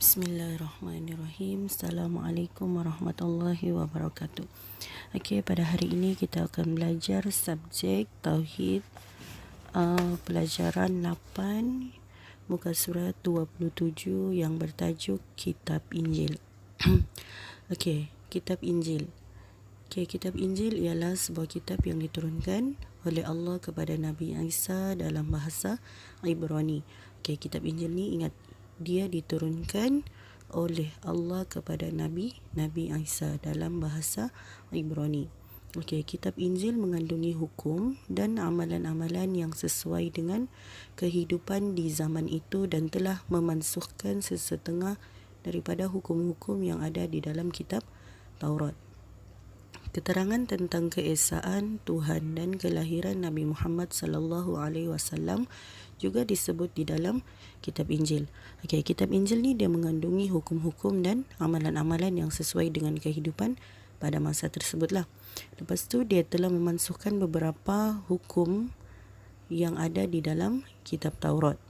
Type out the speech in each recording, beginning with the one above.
Bismillahirrahmanirrahim. Assalamualaikum warahmatullahi wabarakatuh. Okey, pada hari ini kita akan belajar subjek Tauhid, pelajaran 8, muka surat 27 yang bertajuk Kitab Injil. Okey, Kitab Injil. Okey, Kitab Injil ialah sebuah kitab yang diturunkan oleh Allah kepada Nabi Isa dalam bahasa Ibrani. Okey, Kitab Injil ni ingat, dia diturunkan oleh Allah kepada Nabi Isa dalam bahasa Ibrani. Okey, Kitab Injil mengandungi hukum dan amalan-amalan yang sesuai dengan kehidupan di zaman itu dan telah memansuhkan sesetengah daripada hukum-hukum yang ada di dalam kitab Taurat. Keterangan tentang keesaan Tuhan dan kelahiran Nabi Muhammad sallallahu alaihi wasallam juga disebut di dalam Kitab Injil. Okey, Kitab Injil ni dia mengandungi hukum-hukum dan amalan-amalan yang sesuai dengan kehidupan pada masa tersebutlah. Lepas tu dia telah memansuhkan beberapa hukum yang ada di dalam Kitab Taurat.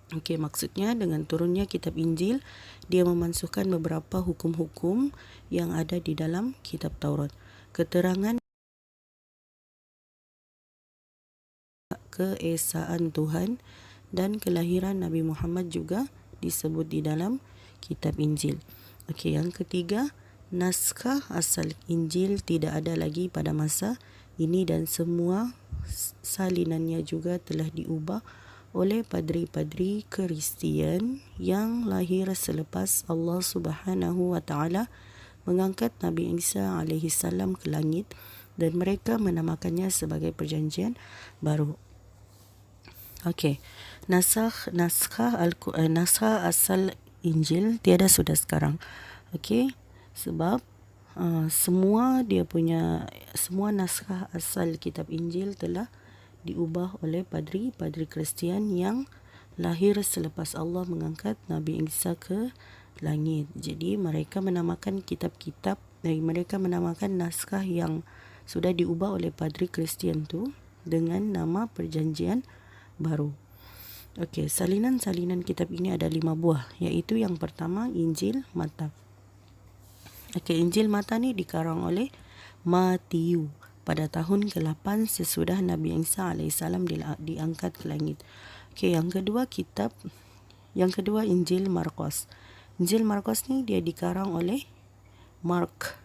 Okey, maksudnya dengan turunnya Kitab Injil, dia memansuhkan beberapa hukum-hukum yang ada di dalam Kitab Taurat. Keterangan keesaan Tuhan dan kelahiran Nabi Muhammad juga disebut di dalam Kitab Injil. Okey, yang ketiga, naskah asal Injil tidak ada lagi pada masa ini dan semua salinannya juga telah diubah oleh padri-padri Kristian yang lahir selepas Allah Subhanahu wa taala mengangkat Nabi Isa alaihi salam ke langit dan mereka menamakannya sebagai perjanjian baru. Okey, naskah asal Injil tiada sudah sekarang. Okey, sebab semua naskah asal kitab Injil telah diubah oleh padri-padri Kristian yang lahir selepas Allah mengangkat Nabi Isa ke langit. Jadi mereka menamakan mereka menamakan naskah yang sudah diubah oleh padri Kristian tu dengan nama perjanjian baru. Okey, salinan-salinan kitab ini ada 5 buah, iaitu yang pertama Injil Matta. Okey, Injil Matta ni dikarang oleh Matius pada tahun ke-8 sesudah Nabi Isa AS diangkat ke langit. Okey, yang kedua Injil Markus. Injil Markus ni dia dikarang oleh Mark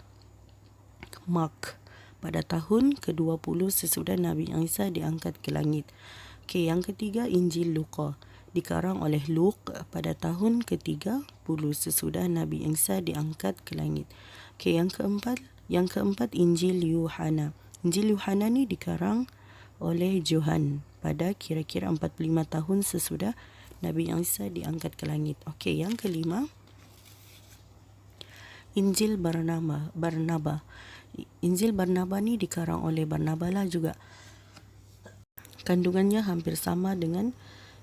pada tahun ke-20 sesudah Nabi Isa diangkat ke langit. Okey, yang ketiga Injil Luka, dikarang oleh Luke pada tahun ke-30 sesudah Nabi Isa diangkat ke langit. Okey, yang keempat Injil Yuhanna. Injil Yuhanna ni dikarang oleh Johan pada kira-kira 45 tahun sesudah Nabi Isa diangkat ke langit. Okey, yang kelima Injil Barnaba. Injil Barnaba ni dikarang oleh Barnaba lah juga. Kandungannya hampir sama dengan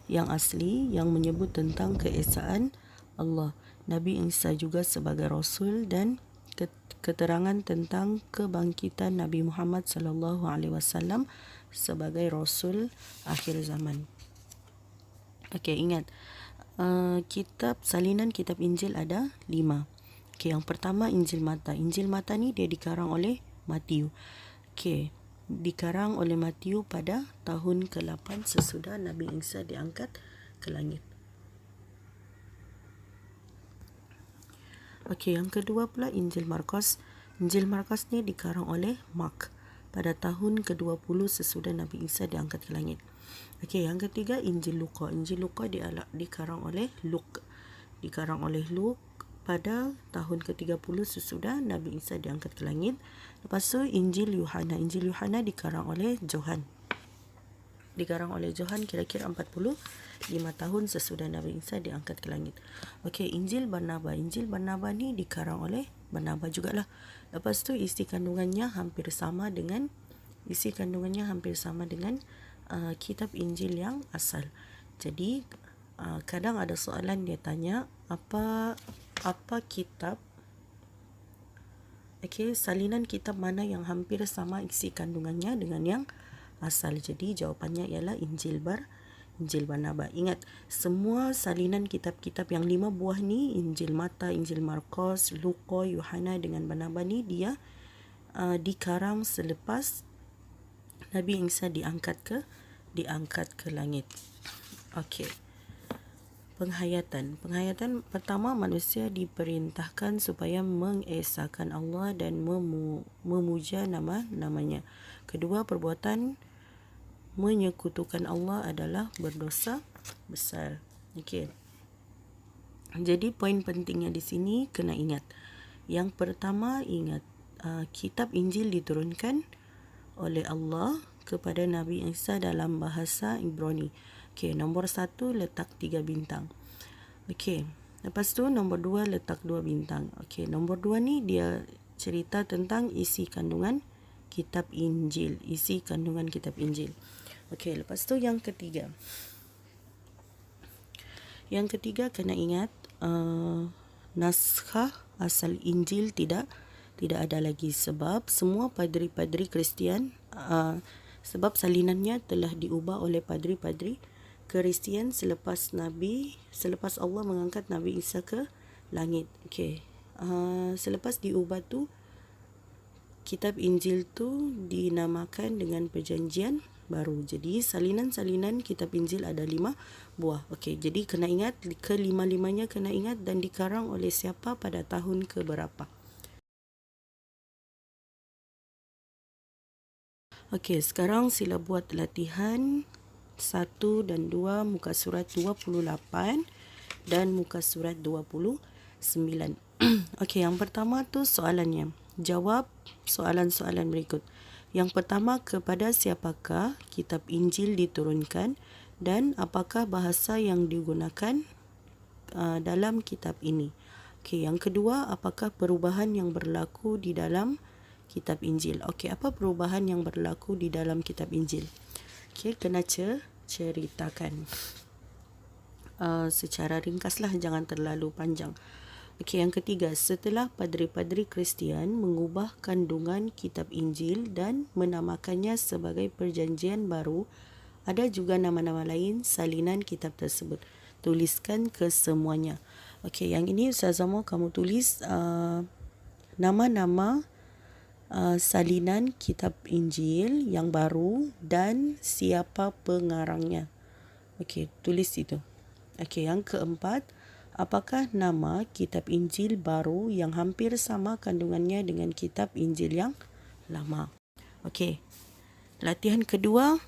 yang asli yang menyebut tentang keesaan Allah, Nabi Isa juga sebagai Rasul dan keterangan tentang kebangkitan Nabi Muhammad sallallahu alaihi wasallam sebagai Rasul akhir zaman. Okey, ingat, salinan kitab Injil ada 5. Okey, yang pertama Injil Matta. Injil Matta ni dia dikarang oleh Matius. Okey, dikarang oleh Matius pada tahun ke-8 sesudah Nabi Isa diangkat ke langit. Okey, yang kedua pula Injil Markus. Injil Markus ni dikarang oleh Mark pada tahun ke-20 sesudah Nabi Isa diangkat ke langit. Okey, yang ketiga Injil Luka. Injil Luka dikarang oleh Luke. Pada tahun ke-30 sesudah Nabi Isa diangkat ke langit. Lepas tu Injil Yuhanna. Injil Yuhanna dikarang oleh Johan. Kira-kira 45 tahun sesudah Nabi Isa diangkat ke langit. Okey, Injil Barnaba. Injil Barnaba ni dikarang oleh Barnaba jugalah. Lepas tu isi kandungannya hampir sama dengan kitab Injil yang asal. Jadi kadang ada soalan dia tanya apa kitab, salinan kitab mana yang hampir sama isi kandungannya dengan yang asal. Jadi jawapannya ialah Injil Injil Barnabas. Ingat, semua salinan kitab-kitab yang 5 buah ni, Injil Mata, Injil Markus, Luka, Yohana dengan Barnabas ni, dia dikarang selepas Nabi Isa diangkat ke langit. Okey. Penghayatan pertama, manusia diperintahkan supaya mengesahkan Allah dan memuja nama-namanya. Kedua, perbuatan menyekutukan Allah adalah berdosa besar. Okey. Jadi poin pentingnya di sini kena ingat. Yang pertama, ingat kitab Injil diturunkan oleh Allah kepada Nabi Isa dalam bahasa Ibrani. Okey, nombor 1 letak 3 bintang. Okey, lepas tu nombor 2 letak 2 bintang. Okey, nombor 2 ni dia cerita tentang isi kandungan kitab Injil. Okey, lepas tu yang ketiga. Yang ketiga kena ingat naskah asal Injil tidak ada lagi, sebab semua padri-padri Kristian sebab salinannya telah diubah oleh padri-padri Kristian selepas Allah mengangkat Nabi Isa ke langit. Okey. Selepas diubah tu, kitab Injil tu dinamakan dengan Perjanjian Baru. Jadi salinan-salinan kitab Injil ada 5 buah. Okey, jadi kena ingat kelima-limanya kena ingat dan dikarang oleh siapa pada tahun ke berapa. Okey, sekarang sila buat latihan 1 dan 2 muka surat 28 dan muka surat 29. Okey, yang pertama tu soalannya. Jawab soalan-soalan berikut. Yang pertama, kepada siapakah kitab Injil diturunkan dan apakah bahasa yang digunakan dalam kitab ini? Okey, yang kedua, apakah perubahan yang berlaku di dalam kitab Injil? Okey, apa perubahan yang berlaku di dalam kitab Injil? Okey, kena ceritakan secara ringkaslah, jangan terlalu panjang. Okey, yang ketiga, setelah padri-padri Kristian mengubah kandungan kitab Injil dan menamakannya sebagai Perjanjian Baru, ada juga nama-nama lain salinan kitab tersebut. Tuliskan kesemuanya. Okey, yang ini Ustazah mahu kamu tulis nama-nama salinan kitab Injil yang baru dan siapa pengarangnya. Okey, tulis itu. Okey, yang keempat, apakah nama kitab Injil baru yang hampir sama kandungannya dengan kitab Injil yang lama? Okey, latihan kedua,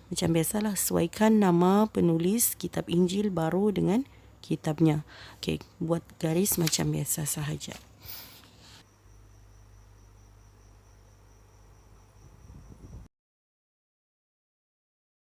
macam biasalah, sesuaikan nama penulis kitab Injil baru dengan kitabnya. Okey, buat garis macam biasa sahaja.